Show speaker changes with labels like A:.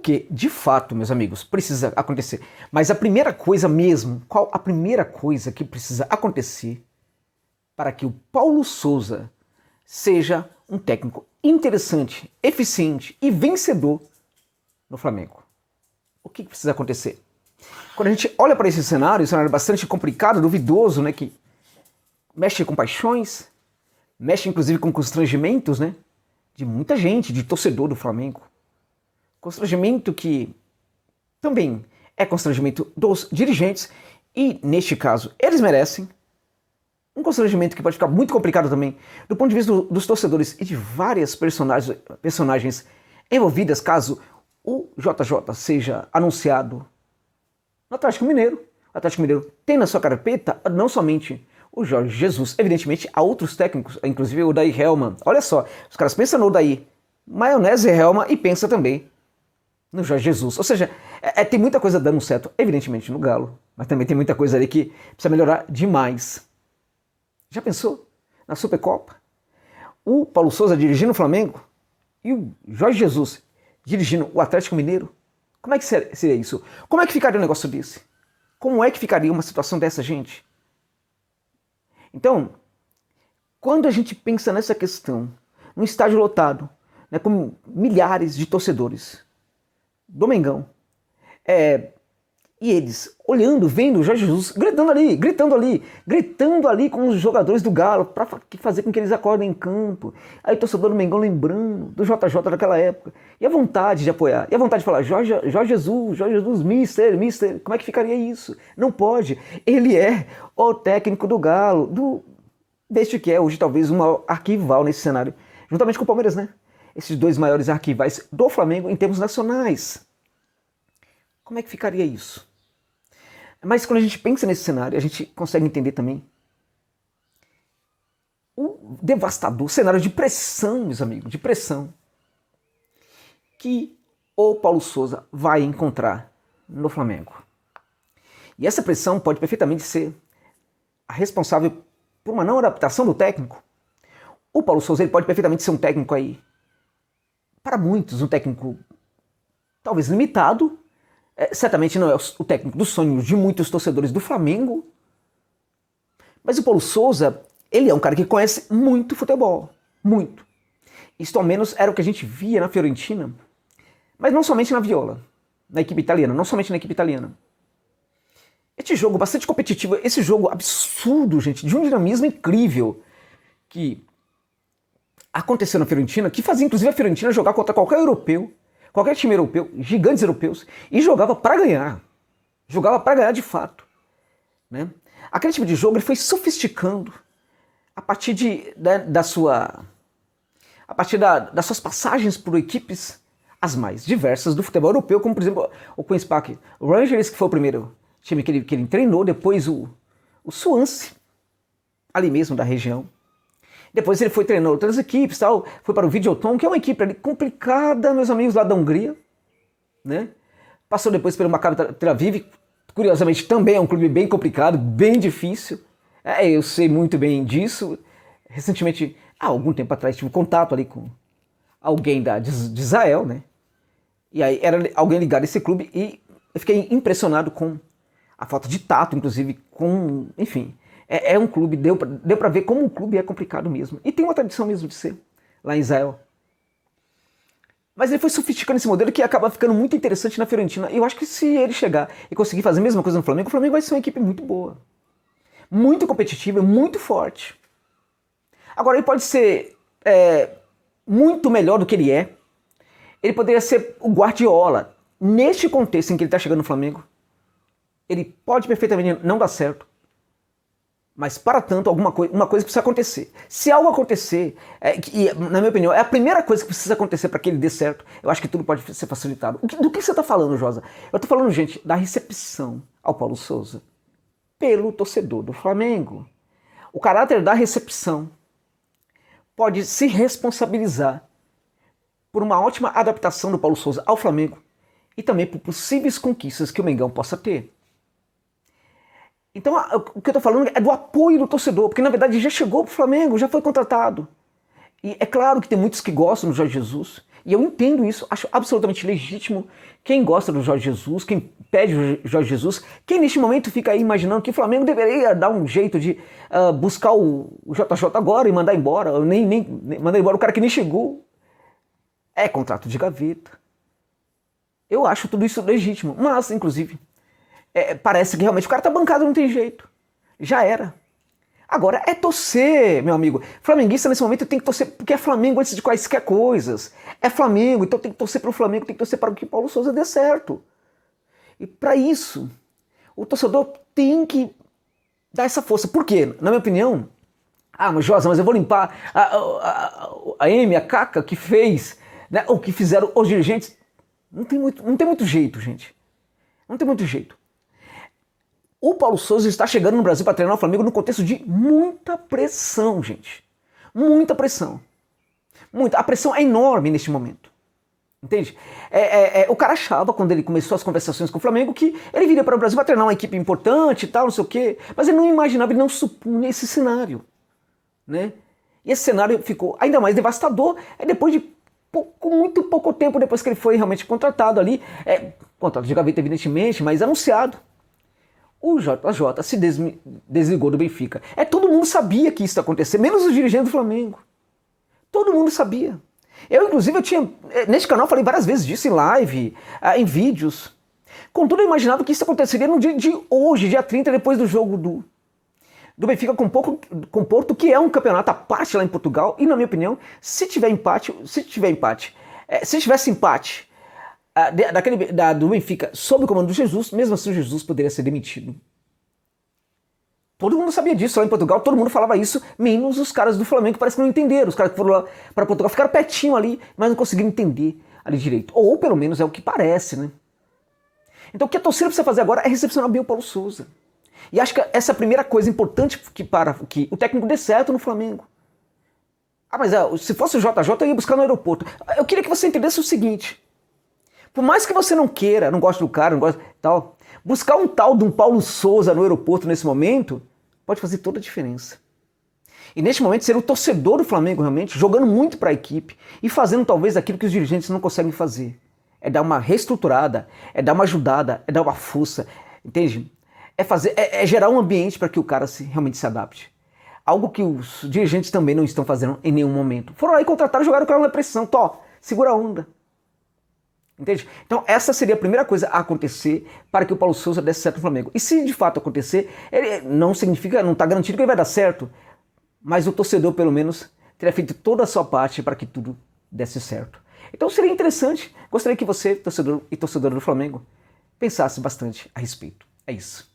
A: que, de fato, meus amigos, precisa acontecer. Mas a primeira coisa mesmo, qual a primeira coisa que precisa acontecer para que o Paulo Souza seja um técnico interessante, eficiente e vencedor no Flamengo? O que precisa acontecer? Quando a gente olha para esse cenário, um cenário bastante complicado, duvidoso, né, que mexe com paixões, mexe inclusive com constrangimentos, né, de muita gente, de torcedor do Flamengo. Constrangimento que também é constrangimento dos dirigentes e, neste caso, eles merecem. Um constrangimento que pode ficar muito complicado também do ponto de vista dos torcedores e de várias personagens envolvidas caso o JJ seja anunciado no Atlético Mineiro. O Atlético Mineiro tem na sua carpeta não somente o Jorge Jesus, evidentemente há outros técnicos, inclusive o Odair Hellmann. Olha só, os caras pensam no Odair Maionese Hellmann e pensam também no Jorge Jesus. Ou seja, tem muita coisa dando certo, evidentemente, no Galo, mas também tem muita coisa ali que precisa melhorar demais. Já pensou na Supercopa? O Paulo Souza dirigindo o Flamengo e o Jorge Jesus dirigindo o Atlético Mineiro? Como é que seria isso? Como é que ficaria um negócio desse? Como é que ficaria uma situação dessa, gente? Então, quando a gente pensa nessa questão, num estádio lotado, né, com milhares de torcedores do Mengão, e eles olhando, vendo o Jorge Jesus gritando ali com os jogadores do Galo para fazer com que eles acordem em campo. Aí o torcedor do Mengão lembrando do JJ daquela época. E a vontade de apoiar, e a vontade de falar Jorge Jesus, mister, como é que ficaria isso? Não pode. Ele é o técnico do Galo, deste que é hoje talvez uma arquival nesse cenário, juntamente com o Palmeiras, né? Esses dois maiores arquivais do Flamengo em termos nacionais. Como é que ficaria isso? Mas quando a gente pensa nesse cenário, a gente consegue entender também o devastador cenário de pressão, meus amigos, de pressão que o Paulo Souza vai encontrar no Flamengo. E essa pressão pode perfeitamente ser a responsável por uma não adaptação do técnico. O Paulo Souza ele pode perfeitamente ser um técnico aí, para muitos, um técnico talvez limitado. Certamente não é o técnico dos sonhos de muitos torcedores do Flamengo, mas o Paulo Souza, ele é um cara que conhece muito futebol, muito. Isto ao menos era o que a gente via na Fiorentina, mas não somente na Viola, na equipe italiana, não somente na equipe italiana. Este jogo bastante competitivo, esse jogo absurdo, gente, de um dinamismo incrível que aconteceu na Fiorentina, que fazia inclusive a Fiorentina jogar contra qualquer europeu, qualquer time europeu, gigantes europeus, e jogava para ganhar. Jogava para ganhar de fato. Né? Aquele tipo de jogo ele foi sofisticando a partir das suas passagens por equipes as mais diversas do futebol europeu, como por exemplo o Queen's Park Rangers, que foi o primeiro time que ele treinou, depois o Swansea, ali mesmo da região. Depois ele foi treinar outras equipes, tal, foi para o Videoton, que é uma equipe ali complicada, meus amigos, lá da Hungria. Né? Passou depois pelo Maccabi Tel Aviv, curiosamente também é um clube bem complicado, bem difícil. Eu sei muito bem disso. Recentemente, há algum tempo atrás, tive contato ali com alguém de Israel, né? E aí era alguém ligado a esse clube e eu fiquei impressionado com a falta de tato, inclusive, enfim... É um clube, deu pra ver como um clube é complicado mesmo. E tem uma tradição mesmo de ser, lá em Israel. Mas ele foi sofisticando esse modelo que acaba ficando muito interessante na Fiorentina. E eu acho que se ele chegar e conseguir fazer a mesma coisa no Flamengo, o Flamengo vai ser uma equipe muito boa. Muito competitiva, muito forte. Agora, ele pode ser muito melhor do que ele é. Ele poderia ser o Guardiola. Neste contexto em que ele está chegando no Flamengo, ele pode perfeitamente não dar certo. Mas, para tanto, uma coisa precisa acontecer. Se algo acontecer, e, na minha opinião, é a primeira coisa que precisa acontecer para que ele dê certo, eu acho que tudo pode ser facilitado. Do que você está falando, Josa? Eu estou falando, gente, da recepção ao Paulo Souza pelo torcedor do Flamengo. O caráter da recepção pode se responsabilizar por uma ótima adaptação do Paulo Souza ao Flamengo e também por possíveis conquistas que o Mengão possa ter. Então, o que eu estou falando é do apoio do torcedor, porque na verdade já chegou para o Flamengo, já foi contratado. E é claro que tem muitos que gostam do Jorge Jesus, E eu entendo isso, acho absolutamente legítimo quem gosta do Jorge Jesus, quem pede o Jorge Jesus, quem neste momento fica aí imaginando que o Flamengo deveria dar um jeito de buscar o JJ agora e mandar embora, ou nem mandar embora o cara que nem chegou. É contrato de gaveta. Eu acho tudo isso legítimo, mas, inclusive, parece que realmente o cara tá bancado, não tem jeito. Já era. Agora é torcer, meu amigo. Flamenguista nesse momento tem que torcer porque é Flamengo antes de quaisquer coisas. É Flamengo, então tem que torcer para o Flamengo, tem que torcer para que Paulo Souza dê certo. E para isso, o torcedor tem que dar essa força. Por quê? Na minha opinião, mas Josa, mas eu vou limpar a M, a Caca que fez, né, ou que fizeram os dirigentes. Não tem muito jeito, gente. Não tem muito jeito. O Paulo Souza está chegando no Brasil para treinar o Flamengo no contexto de muita pressão, gente. Muita pressão. A pressão é enorme neste momento. Entende? O cara achava, quando ele começou as conversações com o Flamengo, que ele viria para o Brasil para treinar uma equipe importante e tal, não sei o quê. Mas ele não imaginava, ele não supunha esse cenário. Né? E esse cenário ficou ainda mais devastador depois de muito pouco tempo depois que ele foi realmente contratado ali. Contrato de gaveta, evidentemente, mas anunciado. O JJ se desligou do Benfica. Todo mundo sabia que isso ia acontecer, menos os dirigentes do Flamengo. Todo mundo sabia. Inclusive, neste canal falei várias vezes disso em live, em vídeos. Contudo, eu imaginava que isso aconteceria no dia de hoje, dia 30, depois do jogo do Benfica com o Porto, que é um campeonato à parte lá em Portugal. E, na minha opinião, se tivesse empate do Benfica sob o comando do Jesus, mesmo assim o Jesus poderia ser demitido. Todo mundo sabia disso lá em Portugal, todo mundo falava isso, menos os caras do Flamengo, que parece que não entenderam. Os caras que foram lá para Portugal ficaram pertinho ali, mas não conseguiram entender ali direito. Ou pelo menos é o que parece, né? Então o que a torcida precisa fazer agora é recepcionar bem o Paulo Souza. E acho que essa é a primeira coisa importante para que o técnico dê certo no Flamengo. Mas se fosse o JJ, eu ia buscar no aeroporto. Eu queria que você entendesse o seguinte. Por mais que você não queira, não goste do cara, não goste tal, buscar um tal de um Paulo Souza no aeroporto nesse momento pode fazer toda a diferença. E neste momento ser o torcedor do Flamengo realmente, jogando muito para a equipe e fazendo talvez aquilo que os dirigentes não conseguem fazer. É dar uma reestruturada, é dar uma ajudada, é dar uma força, entende? É gerar um ambiente para que o cara realmente se adapte. Algo que os dirigentes também não estão fazendo em nenhum momento. Foram lá e contrataram, jogaram o cara na pressão. Segura a onda. Entende? Então essa seria a primeira coisa a acontecer para que o Paulo Souza desse certo no Flamengo. E se de fato acontecer, ele não significa, não está garantido que ele vai dar certo, mas o torcedor pelo menos teria feito toda a sua parte para que tudo desse certo. Então seria interessante, gostaria que você, torcedor e torcedora do Flamengo, pensasse bastante a respeito. É isso.